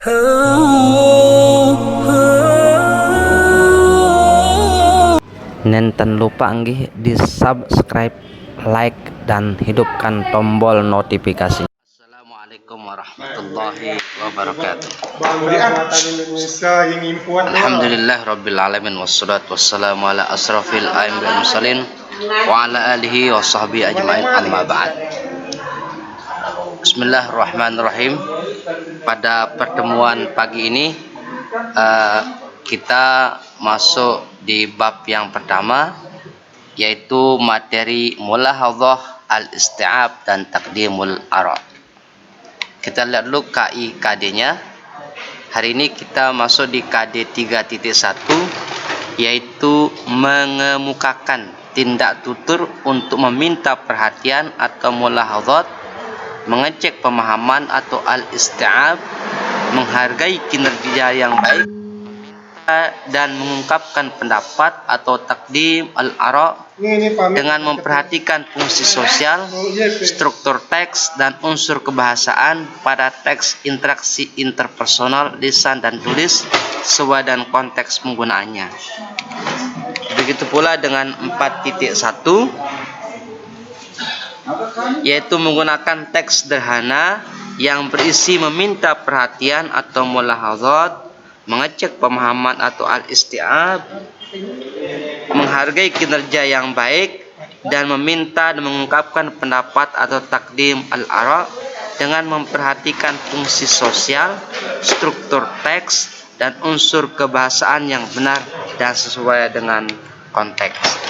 Nenten lupa anggih di subscribe, like, dan hidupkan tombol notifikasi. Assalamualaikum warahmatullahi wabarakatuh. Alhamdulillah rabbil alamin, wassalatu wassalamu ala asrafil anbiya'i wal mursalin wa ala alihi wa sahbihi ajma'in, amma ba'd. Bismillahirrahmanirrahim. Pada pertemuan pagi ini kita masuk di bab yang pertama, yaitu materi mulahadhah al-isti'ab dan taqdimul ara. Kita lihat dulu KI-KD-nya. Hari ini kita masuk di KD 3.1, yaitu mengemukakan tindak tutur untuk meminta perhatian atau mulahadhat, mengecek pemahaman atau al-isti'ab, menghargai kinerja yang baik, dan mengungkapkan pendapat atau takdim al-ara dengan memperhatikan fungsi sosial, struktur teks, dan unsur kebahasaan pada teks, interaksi interpersonal, lisan dan tulis, sesuai dan konteks penggunaannya. Begitu pula dengan 4.1, yaitu menggunakan teks sederhana yang berisi meminta perhatian atau mulahadhat, mengecek pemahaman atau al-isti'ab, menghargai kinerja yang baik, dan meminta dan mengungkapkan pendapat atau takdim al-ara dengan memperhatikan fungsi sosial, struktur teks, dan unsur kebahasaan yang benar dan sesuai dengan konteks.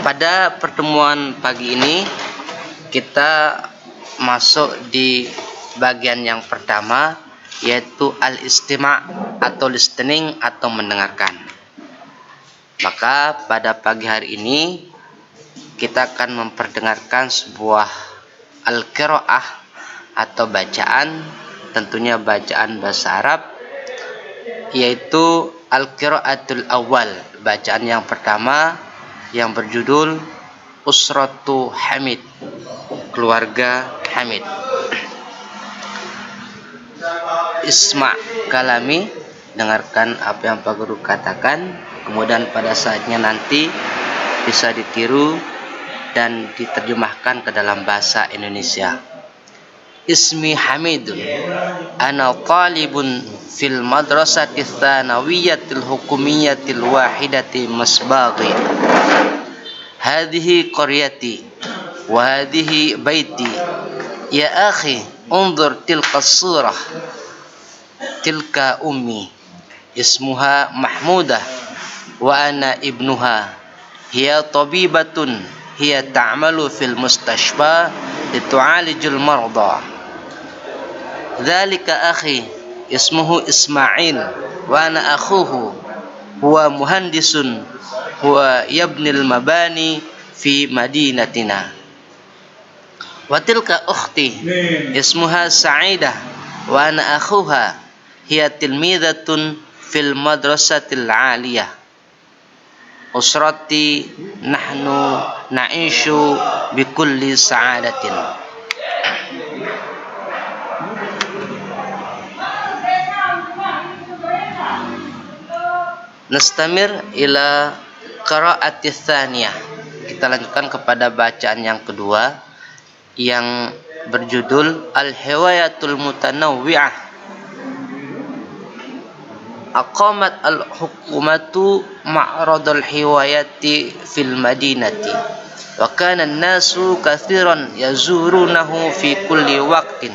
Pada pertemuan pagi ini kita masuk di bagian yang pertama, yaitu al-istima' atau listening atau mendengarkan. Maka pada pagi hari ini kita akan memperdengarkan sebuah al-qiraah atau bacaan, tentunya bacaan bahasa Arab, yaitu al-qiraatul awal, bacaan yang pertama yang berjudul Usratu Hamid, keluarga Hamid. Isma' kalami, dengarkan apa yang Pak Guru katakan, kemudian pada saatnya nanti bisa ditiru dan diterjemahkan ke dalam bahasa Indonesia. Ismi Hamidun, ana talibun fil madrasati tsanawiyyatil hukumiyatil wahidati Masbaghi. Hadhihi qaryati wa hadhihi baiti. Ya akhi, unzur tilka surah. Tilka ummi. Ismuha Mahmudah wa ana ibnuha. Hiya tabibatun. Hiya ta'malu fil mustashfa litu'alijul marda. Dzalika akhi, ismuhu Ismail wa ana akhuhu. Huwa muhandisun, huwa yabnil mabani fi madinatina. Wa tilka ukhti, ismuha Sa'idah wa ana akhuha. Hiya tilmidatun fil madrasatil 'aliyah. Usrati nahnu na'ishu bikulli sa'adatin. Nastamir ila qira'ati tsaniyah. Kita lanjutkan kepada bacaan yang kedua yang berjudul Al-Hiwayatul Mutanawwi'ah. Aqamat al-hukumatu ma'radul hiwayati fil madinati wa kana an-nasu katsiran yazurunahu fi kulli waqtin.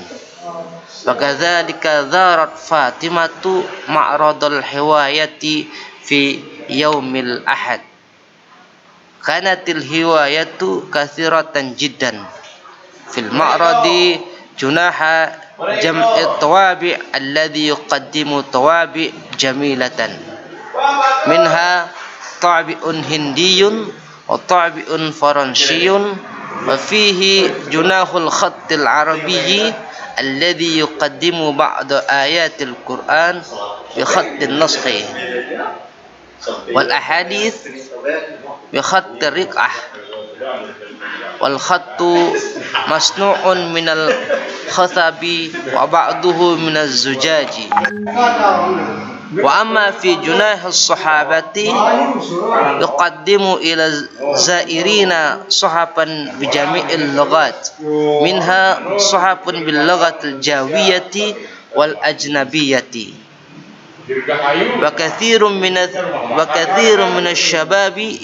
Wa kadzalika zarat Fatimatu ma'radul hiwayati fi yaumil ahad. Kanatil hiwayatu katsiratan jiddan fil ma'radi junaha jam'i tawabi' alladhi yuqaddimu tawabi' jamilatan minha tabi'un hindiyun wa tabi'un faransyiyun wa fihi junahul khattil arabiyyi alladhi yuqaddimu ba'da ayatil Qur'an bi khattin naskhi wal ahadith bi khattir riq'ah wal khattu masnu'un minal khatabi wa ba'duhu minaz zujaji. Wa amma fi junah as-sahabati yuqaddimu ila zairina sahaban bi jami'il lughat minha sahabun bil lughatil jawiyyati wal ajnabiyyati. Wa katsirun minasy syababi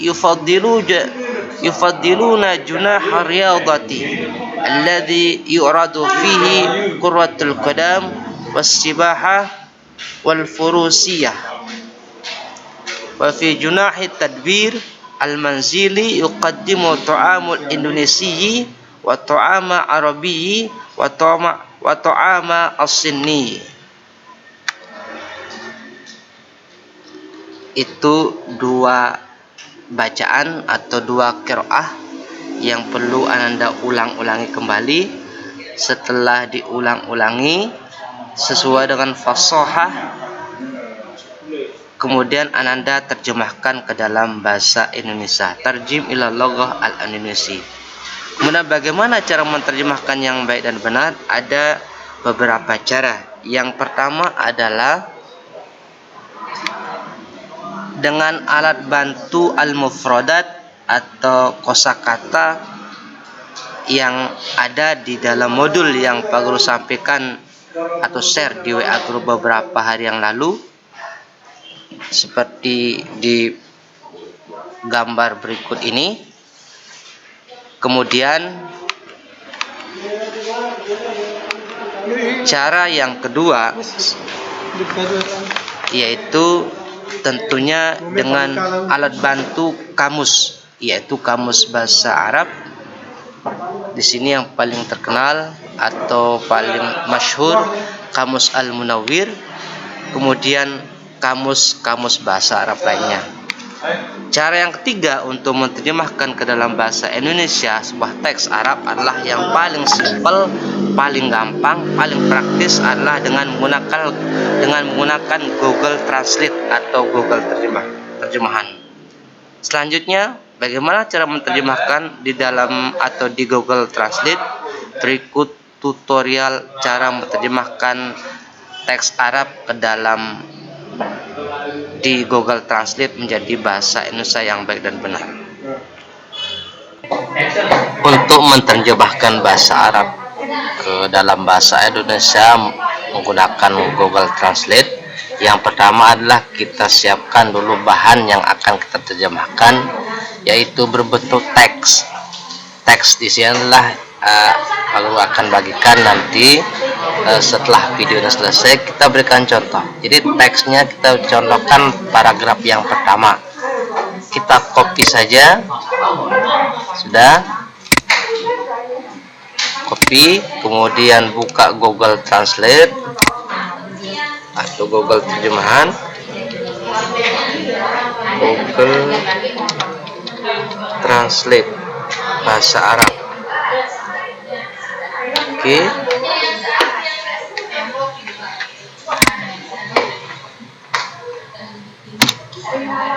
yufaddiluna junah riyadati alladhi yu'radu fihi qurratul qadam was-sibahah wal furusiyah. Wa fi junahi tadbir al-manzili yuqaddimu ta'amul indonesiyi wa ta'ama arabiyyi wa ta'ama as-sinni. Itu dua bacaan atau dua qiraah yang perlu Ananda ulang-ulangi kembali. Setelah diulang-ulangi sesuai dengan fasahah, kemudian Ananda terjemahkan ke dalam bahasa Indonesia. Tarjim ila lughah al-Indonesia. Kemudian bagaimana cara menerjemahkan yang baik dan benar? Ada beberapa cara. Yang pertama adalah dengan alat bantu al-mufradat atau kosakata yang ada di dalam modul yang Pak Guru sampaikan atau share di WA Guru beberapa hari yang lalu, seperti di gambar berikut ini. Kemudian cara yang kedua yaitu tentunya dengan alat bantu kamus, yaitu kamus bahasa Arab. Di sini yang paling terkenal atau paling masyhur kamus Al-Munawwir, kemudian kamus-kamus bahasa Arab lainnya. Cara yang ketiga untuk menerjemahkan ke dalam bahasa Indonesia sebuah teks Arab adalah yang paling simpel, paling gampang, paling praktis adalah dengan menggunakan Google Translate atau Google terjemahan. Selanjutnya, bagaimana cara menerjemahkan di dalam atau di Google Translate? Berikut tutorial cara menerjemahkan teks Arab ke dalam di Google Translate menjadi bahasa Indonesia yang baik dan benar. Untuk menerjemahkan bahasa Arab ke dalam bahasa Indonesia menggunakan Google Translate, yang pertama adalah kita siapkan dulu bahan yang akan kita terjemahkan, yaitu berbentuk teks. Teks di sini adalah lalu akan bagikan nanti setelah videonya selesai kita berikan contoh. Jadi teksnya kita contohkan paragraf yang pertama. Kita copy saja. Sudah. Copy, kemudian buka Google Translate atau Google terjemahan. Google Translate bahasa Arab. Oke.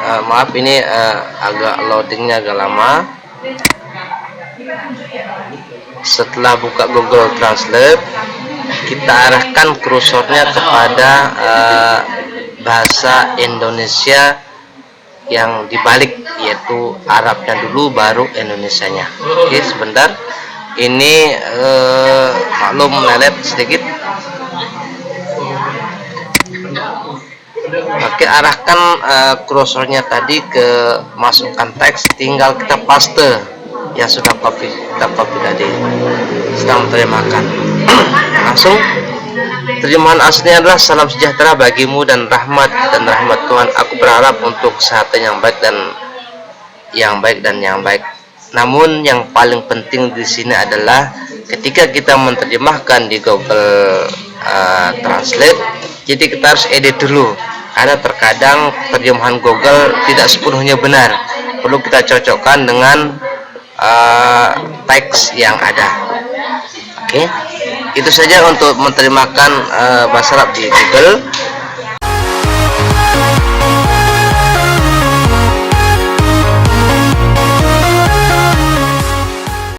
Maaf ini agak loadingnya agak lama. Setelah buka Google Translate, kita arahkan kursornya kepada bahasa Indonesia yang dibalik, yaitu Arabnya dulu baru Indonesianya. Oke, sebentar. Ini maklum melelet sedikit. Oke, arahkan kursornya tadi ke masukkan teks, tinggal kita paste yang sudah kita copy tadi. Sedang menerjemahkan. Langsung terjemahan aslinya adalah salam sejahtera bagimu dan rahmat Tuhan. Aku berharap untuk kesehatan yang baik dan yang baik. Namun yang paling penting di sini adalah ketika kita menerjemahkan di Google Translate, jadi kita harus edit dulu. Karena terkadang terjemahan Google tidak sepenuhnya benar. Perlu kita cocokkan dengan teks yang ada. Oke, itu saja untuk menerjemahkan bahasa Arab di Google.